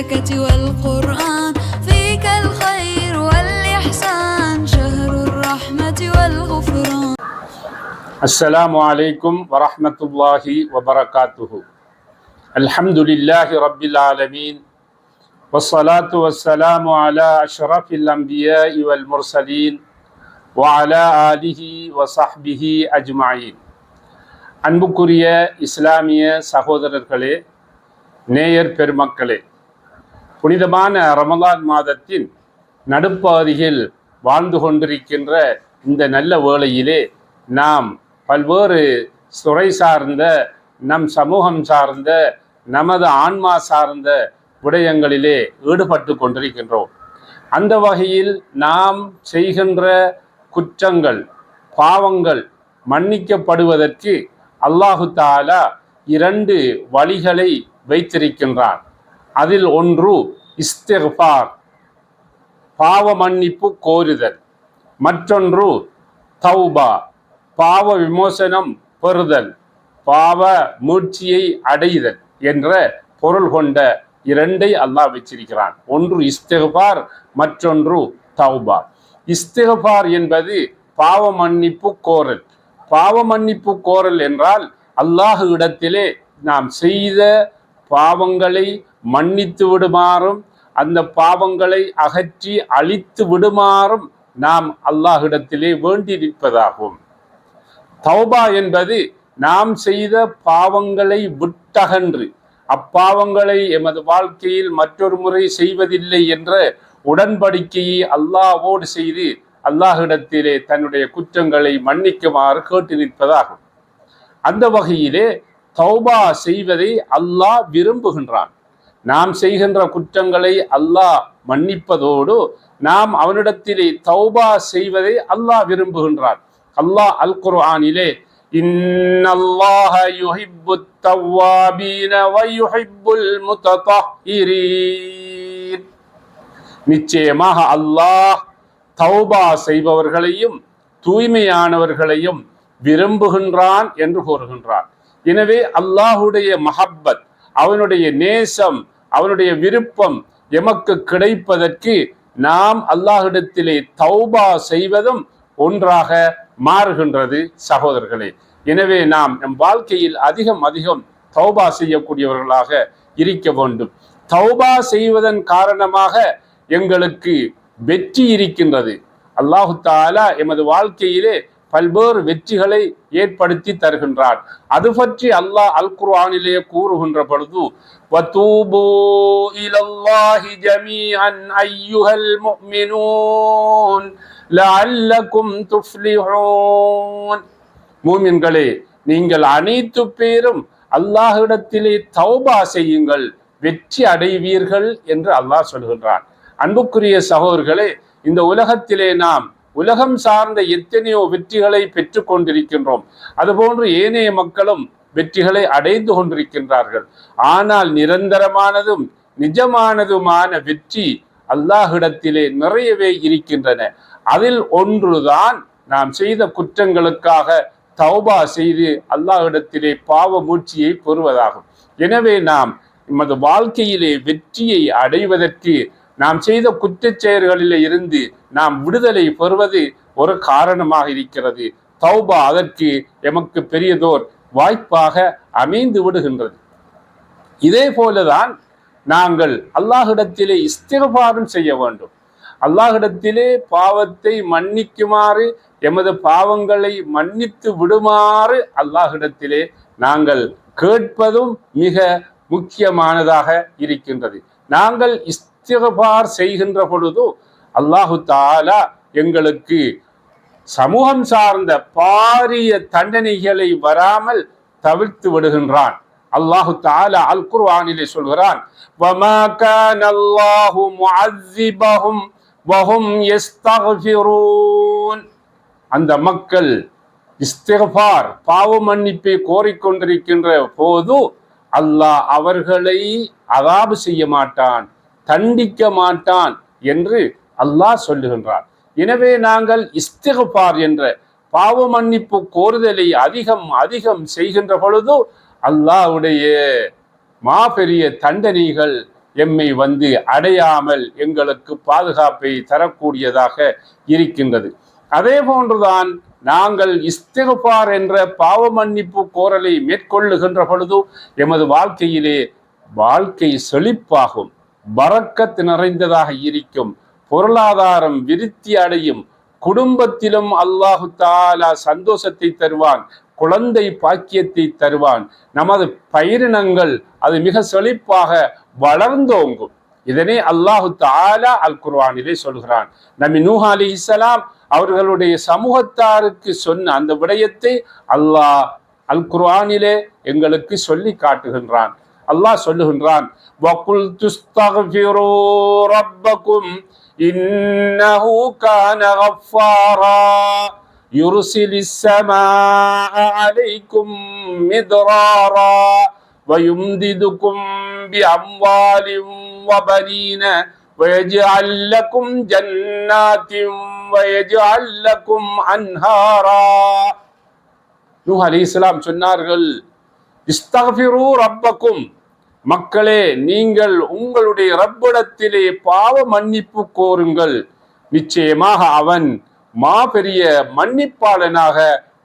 البركة والقرآن فيك الخير والإحسان شهر الرحمة والغفران. السلام عليكم ورحمة الله وبركاته. الحمد لله رب العالمين والصلاة والسلام على أشرف الأنبياء والمرسلين وعلى آله وصحبه أجمعين. அன்புக்குரிய இஸ்லாமிய சகோதரர்களே, நேயர் பெருமக்களே, புனிதமான ரமலான் மாதத்தின் நடுப்பகுதியில் வாழ்ந்து கொண்டிருக்கின்ற இந்த நல்ல வேளையிலே நாம் பல்வேறு துறை சார்ந்த, நம் சமூகம் சார்ந்த, நமது ஆன்மா சார்ந்த விடயங்களிலே ஈடுபட்டு கொண்டிருக்கின்றோம். அந்த வகையில் நாம் செய்கின்ற குற்றங்கள், பாவங்கள் மன்னிக்கப்படுவதற்கு அல்லாஹு தஆலா 2 வழிகளை வைத்திருக்கின்றான். அதில் ஒன்று இஸ்திக்ஃபார், பாவ மன்னிப்பு கோருதல். மற்றொன்று தௌபா, பாவ விமோசனம் பெறுதல், பாவ மீட்சியை அடைதல் என்ற பொருள் கொண்ட 2 அல்லாஹ் வச்சிருக்கிறான். ஒன்று இஸ்திக்ஃபார், மற்றொன்று தௌபா. இஸ்திக்ஃபார் என்பது பாவ மன்னிப்பு கோரல். பாவ மன்னிப்பு கோரல் என்றால் அல்லாஹ் இடத்திலே நாம் செய்த பாவங்களை மன்னித்து விடுமாறும், அந்த பாவங்களை அகற்றி அழித்து விடுமாறும் நாம் அல்லாஹ்விடத்திலே வேண்டி நிற்பதாகும். தௌபா என்பது நாம் செய்த பாவங்களை விட்டகன்று, அப்பாவங்களை எமது வாழ்க்கையில் மற்றொரு முறை செய்வதில்லை என்ற உடன்படிக்கையை அல்லாஹ்வோடு செய்து அல்லாஹ்விடத்திலே தன்னுடைய குற்றங்களை மன்னிக்குமாறு கேட்டு நிற்பதாகும். அந்த வகையிலே தௌபா செய்வதை அல்லாஹ் விரும்புகின்றான். நாம் செய்கின்ற குற்றங்களை அல்லாஹ் மன்னிப்பதோடு நாம் அவனிடத்திலே தௌபா செய்வதை அல்லாஹ் விரும்புகின்றான். அல்லாஹ் அல் குர்ஆனிலே இன்னல்லாஹ யுஹிப்புத் தவ்வாபீன வ யுஹிப்புல் முத்ததஹிரீன், நிச்சயமாக அல்லாஹ் தௌபா செய்பவர்களையும் தூய்மையானவர்களையும் விரும்புகின்றான் என்று கூறுகின்றான். எனவே அல்லாஹுடைய மஹப்பத், அவனுடைய நேசம், அவனுடைய விருப்பம் எமக்கு கிடைப்பதற்கு நாம் அல்லாஹ்விடத்திலே தௌபா செய்வதும் ஒன்றாக மாறுகின்றது சகோதரர்களே. எனவே நாம் நம் வாழ்க்கையில் அதிகம் தௌபா செய்யக்கூடியவர்களாக இருக்க வேண்டும். தௌபா செய்வதன் காரணமாக எங்களுக்கு வெற்றி இருக்கின்றது. அல்லாஹு தஆலா எமது வாழ்க்கையிலே பல்வேறு வெற்றிகளை ஏற்படுத்தி தருகின்றான். அது பற்றி அல்லாஹ் அல் குர்ஆனிலே கூறுகின்ற பொழுது வதூபு இலல்லாஹி ஜமீஅன் அய்யுஹல் முஃமினூன் லஅல்லகும் துஃப்லிஹூன், மூமின்களே, நீங்கள் அனைத்து பேரும் அல்லாஹ்விடத்திலே தௌபா செய்யுங்கள், வெற்றி அடைவீர்கள் என்று அல்லாஹ் சொல்கின்றான். அன்புக்குரிய சகோதரர்களே, இந்த உலகத்திலே நாம் உலகம் சார்ந்த எத்தனையோ வெற்றிகளை பெற்று கொண்டிருக்கின்றோம். அதுபோன்று ஏனைய மக்களும் வெற்றிகளை அடைந்து கொண்டிருக்கின்றார்கள். ஆனால் நிரந்தரமானதும் நிஜமானதுமான வெற்றி அல்லாஹ்விடத்திலே நிறையவே இருக்கின்றன. அதில் ஒன்றுதான் நாம் செய்த குற்றங்களுக்காக தௌபா செய்து அல்லாஹ்விடத்திலே பாவ மூட்சியை பெறுவதாகும். எனவே நாம் நமது வாழ்க்கையிலே வெற்றியை அடைவதற்கு நாம் செய்த குற்றச் செயல்களிலே இருந்து நாம் விடுதலை பெறுவது ஒரு காரணமாக இருக்கிறது. தௌபா அதற்கு எமக்கு பெரியதோர் வாய்ப்பாக அமைந்து விடுகின்றது. இதே போலதான் நாங்கள் அல்லாஹ்விடத்திலே இஸ்திக்ஃபாரும் செய்ய வேண்டும். அல்லாஹ்விடத்திலே பாவத்தை மன்னிக்குமாறு, எமது பாவங்களை மன்னித்து விடுமாறு அல்லாஹ்விடத்திலே நாங்கள் கேட்பதும் மிக முக்கியமானதாக இருக்கின்றது. நாங்கள் இஸ்திக்ஃபார் செய்கின்ற பொழுது அல்லாஹு தஆலா எங்களுக்கு சமூகம் சார்ந்த பாரிய தண்டனைகளை வராமல் தவிர்த்து விடுகின்றான். அல்லாஹு தஆலா அல் குர்ஆனிலே சொல்கிறான் வமா கானல்லாஹு முஅஸ்ஸிபஹும் வஹும் யஸ்தக்ஃபிரூன், அந்த மக்கள் இஸ்திக்ஃபார் பாவ மன்னிப்பை கோரிக்கொண்டிருக்கின்ற போது அல்லாஹ் அவர்களை அதாபு செய்ய மாட்டான், தண்டிக்க மாட்டான் என்று அல்லாஹ் சொல்லுகின்றான். எனவே நாங்கள் இஸ்திக்ஃபார் என்ற பாவ மன்னிப்பு கோருதலை அதிகம் செய்கின்ற பொழுது அல்லாஹ்வுடைய மாபெரிய தண்டனைகள் எம்மை வந்து அடையாமல் எங்களுக்கு பாதுகாப்பை தரக்கூடியதாக இருக்கின்றது. அதே போன்றுதான் நாங்கள் இஸ்திக்ஃபார் என்ற பாவ மன்னிப்பு கோரலை மேற்கொள்ளுகின்ற பொழுது எமது வாழ்க்கையிலே வாழ்க்கை செழிப்பாகும், பரக்கத் நிறைந்ததாக இருக்கும், பொருளாதாரம் விருத்தி அடையும், குடும்பத்திலும் அல்லாஹு தஆலா சந்தோஷத்தை தருவான், குழந்தை பாக்கியத்தை தருவான், நமது பயிரினங்கள் அது மிக செழிப்பாக வளர்ந்தோங்கும். இதனை அல்லாஹு தஆலா அல் குர்ஆனிலே சொல்கிறான். நபி நூஹ் அலைஹிஸ்ஸலாம் அவர்களுடைய சமூகத்தாருக்கு சொன்ன அந்த விடயத்தை அல்லாஹ் அல் குர்ஆனிலே எங்களுக்கு சொல்லி காட்டுகின்றான். அல்லாஹ் சொல்லுகின்றான், வகுல் துஸ்தக்ஃபிரு ரப்பக்கும் இன்னஹு கான கஃபாரா யுர்சிலிஸ் ஸமாஅ அலைக்கும் மித்ராரா வயும்திதுக்கும் பிஅம்வாலின் வபனீன ويجعل لكم جنات ويجعل لكم أنهارا. நூஹ் அலைஹிஸ்ஸலாம் சொன்னார்கள், இஸ்தக்ஃபிரு ரப்பக்கும், மக்களே நீங்கள் உங்களுடைய ரப்பிடத்திலே பாவ மன்னிப்பு கோருங்கள், நிச்சயமாக அவன் மாபெரிய மன்னிப்பாளனாக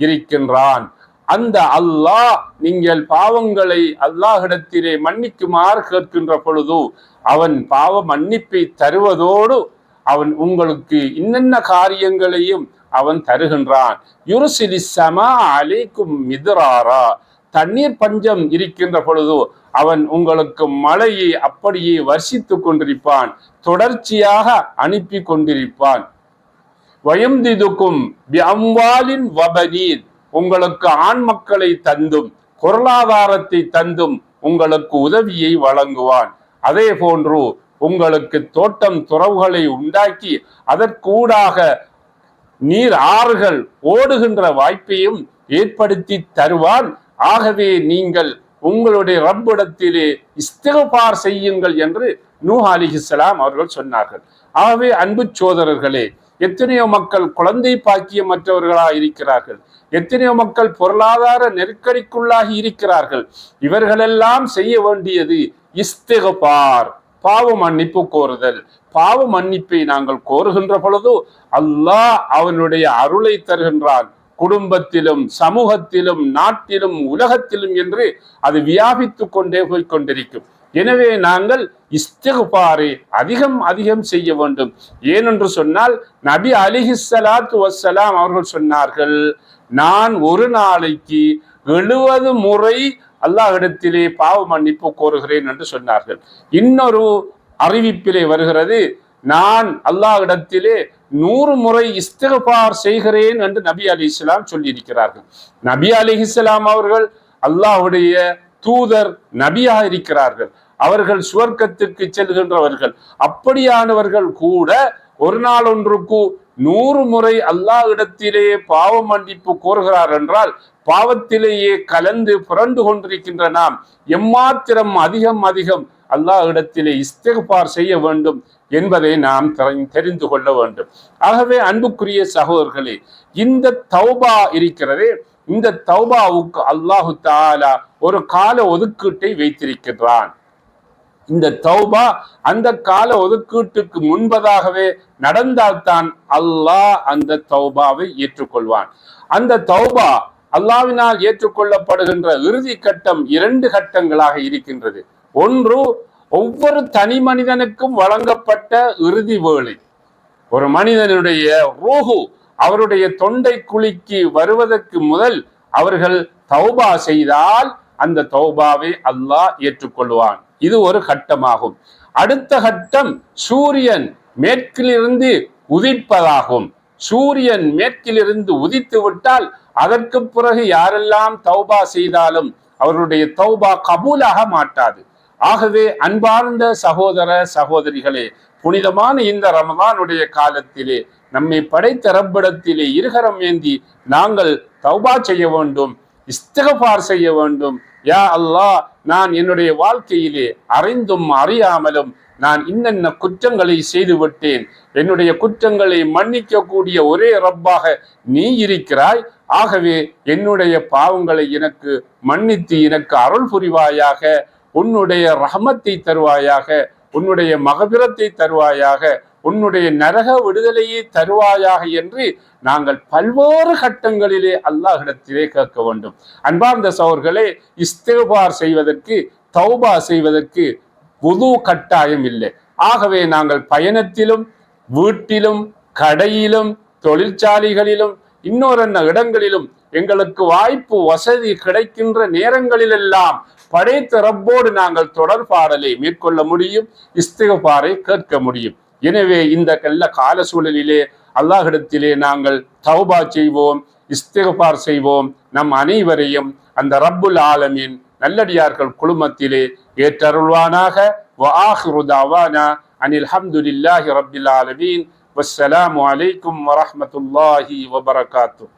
இருக்கின்றான். அந்த அல்லாஹ் நீங்கள் பாவங்களை அல்லாஹ்விடத்திலே மன்னிக்குமாறு கேட்கின்ற பொழுது அவன் பாவ மன்னிப்பை தருவதோடு அவன் உங்களுக்கு இன்னென்ன காரியங்களையும் அவன் தருகின்றான். யுர்சிலிஸ் ஸமாஅ அலைக்கும் மித்ராரா, தண்ணீர் பஞ்சம் இருக்கின்ற பொழுது அவன் உங்களுக்கு மழையை அப்படியே வர்ஷித்து கொண்டிருப்பான், தொடர்ச்சியாக அனுப்பி கொண்டிருப்பான். வயம்திதுக்கும் பிஅம்வாலின் வபனீன், உங்களுக்கு ஆண் மக்களை தந்தும் பொருளாதாரத்தை தந்தும் உங்களுக்கு உதவியை வழங்குவான். அதே போன்று உங்களுக்கு தோட்டம் துறவுகளை உண்டாக்கி அதற்கூடாக நீர் ஆறுகள் ஓடுகின்ற வாய்ப்பையும் ஏற்படுத்தி தருவான். ஆகவே நீங்கள் உங்களுடைய ரப்பிடத்திலே இஸ்திக்ஃபார் செய்யுங்கள் என்று நூஹ் அலைஹிஸ்ஸலாம் அவர்கள் சொன்னார்கள். ஆகவே அன்பு சோதரர்களே, எத்தனையோ மக்கள் குழந்தை பாக்கியமற்றவர்களாக இருக்கிறார்கள், எத்தனையோ மக்கள் பொருளாதார நெருக்கடிக்குள்ளாகி இருக்கிறார்கள். இவர்களெல்லாம் செய்ய வேண்டியது இஸ்திக்ஃபார், பாவ மன்னிப்பு கோருதல். பாவ மன்னிப்பை நாங்கள் கோருகின்ற பொழுது அல்லாஹ் அவனுடைய அருளை தருகின்றான். குடும்பத்திலும் சமூகத்திலும் நாட்டிலும் உலகத்திலும் என்று அது வியாபித்து கொண்டே போய் கொண்டிருக்கும். எனவே நாங்கள் இஸ்திக்ஃபாரை அதிகம் அதிகம் செய்ய வேண்டும். ஏனென்று சொன்னால் நபி அலைஹிஸ்ஸலாத்து வஸ்ஸலாம் அவர்கள் சொன்னார்கள், நான் ஒரு நாளைக்கு 70 முறை அல்லாஹ்விடத்திலே பாவ மன்னிப்பு கோருகிறேன் என்று சொன்னார்கள். இன்னொரு அறிவிப்பிலே வருகிறது, நான் அல்லாஹ்விடத்திலே 100 முறை இஸ்திக்ஃபார் செய்கிறேன் என்று நபி அலைஹிஸ்ஸலாம் சொல்லியிருக்கிறார்கள். நபி அலைஹிஸ்ஸலாம் அவர்கள் அல்லாஹ்வுடைய தூதர், நபியாக இருக்கிறார்கள். அவர்கள் சுவர்க்கத்துக்கு செல்கின்றவர்கள். அப்படியானவர்கள் கூட ஒரு நாள் ஒன்றுக்கு 100 முறை அல்லாஹ்விடத்திலே பாவ மன்னிப்பு கோருகிறார் என்றால் பாவத்திலேயே கலந்து புரண்டு கொண்டிருக்கின்ற நாம் எம்மாத்திரம் அதிகம் அதிகம் அல்லாஹ்விடத்திலே இஸ்திக்ஃபார் செய்ய வேண்டும் என்பதை நாம் தெரிந்து கொள்ள வேண்டும். ஆகவே அன்புக்குரிய சகோதரர்களே, இந்த தௌபா இருக்கிறதே, இந்த தௌபாவுக்கு அல்லாஹு தஆலா ஒரு கால ஒதுக்கீட்டை வைத்திருக்கின்றான். இந்த தௌபா அந்த கால ஒதுக்கீட்டுக்கு முன்பதாகவே நடந்தால்தான் அல்லாஹ் அந்த தௌபாவை ஏற்றுக்கொள்வான். அந்த தௌபா அல்லாஹ்வினால் ஏற்றுக்கொள்ளப்படுகின்ற இறுதி கட்டம் 2 கட்டங்களாக இருக்கின்றது. ஒன்று, ஒவ்வொரு தனி மனிதனுக்கும் வழங்கப்பட்ட இறுதி வேளை. ஒரு மனிதனுடைய ரூஹு அவருடைய தொண்டை குழிக்கு வருவதற்கு முதல் அவர்கள் தௌபா செய்தால் அந்த தௌபாவை அல்லாஹ் ஏற்றுக்கொள்வான். இது ஒரு கட்டமாகும். அடுத்த கட்டம் சூரியன் மேற்கிலிருந்து உதிப்பதாகும். சூரியன் மேற்கிலிருந்து உதித்து விட்டால் அதற்கு பிறகு யாரெல்லாம் தௌபா செய்தாலும் அவருடைய தௌபா கபூலாக மாட்டாது. ஆகவே அன்பார்ந்த சகோதர சகோதரிகளே, புனிதமான இந்த ரமதானுடைய காலத்திலே நம்மை படைத்த ரப்பிடத்திலே இருகரம் ஏந்தி நாங்கள் தௌபா செய்ய வேண்டும், இஸ்திக்ஃபார் செய்ய வேண்டும். யா அல்லாஹ், நான் என்னுடைய வாழ்க்கையிலே அறிந்தும் அறியாமலும் நான் இன்னென்ன குற்றங்களை செய்து விட்டேன். என்னுடைய குற்றங்களை மன்னிக்கக்கூடிய ஒரே ரப்பாக நீ இருக்கிறாய். ஆகவே என்னுடைய பாவங்களை எனக்கு மன்னித்து எனக்கு அருள் புரிவாயாக. உன்னுடைய ரஹமத்தை தருவாயாக, உன்னுடைய மகபிரத்தை தருவாயாக, உன்னுடைய நரக விடுதலையை தருவாயாக என்று நாங்கள் பல்வேறு கட்டங்களிலே அல்லாஹ்விடத்திலே கேட்க வேண்டும். அன்பார்ந்த சகோதரர்களே, இஸ்திக்பார் செய்வதற்கு, தௌபா செய்வதற்கு வுது கட்டாயம் இல்லை. ஆகவே நாங்கள் பயணத்திலும், வீட்டிலும், கடையிலும், தொழிற்சாலைகளிலும், இன்னொரு இடங்களிலும் எங்களுக்கு வாய்ப்பு வசதி கிடைக்கின்ற நேரங்களிலெல்லாம் படைத்த ரப்போடு நாங்கள் தொடர்பாடலை மேற்கொள்ள முடியும், இஸ்திக்பாரை கேட்க முடியும். எனவே இந்த கால சூழலிலே அல்லாஹ்விடத்திலே நாங்கள் தௌபா செய்வோம், இஸ்திக்பார் செய்வோம். நம் அனைவரையும் அந்த ரப்புல் ஆலமீன் நல்லடியார்கள் குழுமத்திலே ஏற்றருள்வானாக. வஆகிரு தஅவானா அனில் ஹம்துலில்லாஹி ரப்பில் ஆலமீன். வஸ்ஸலாமு அலைக்கும் வரஹ்மத்துல்லாஹி வபரகாத்துஹு.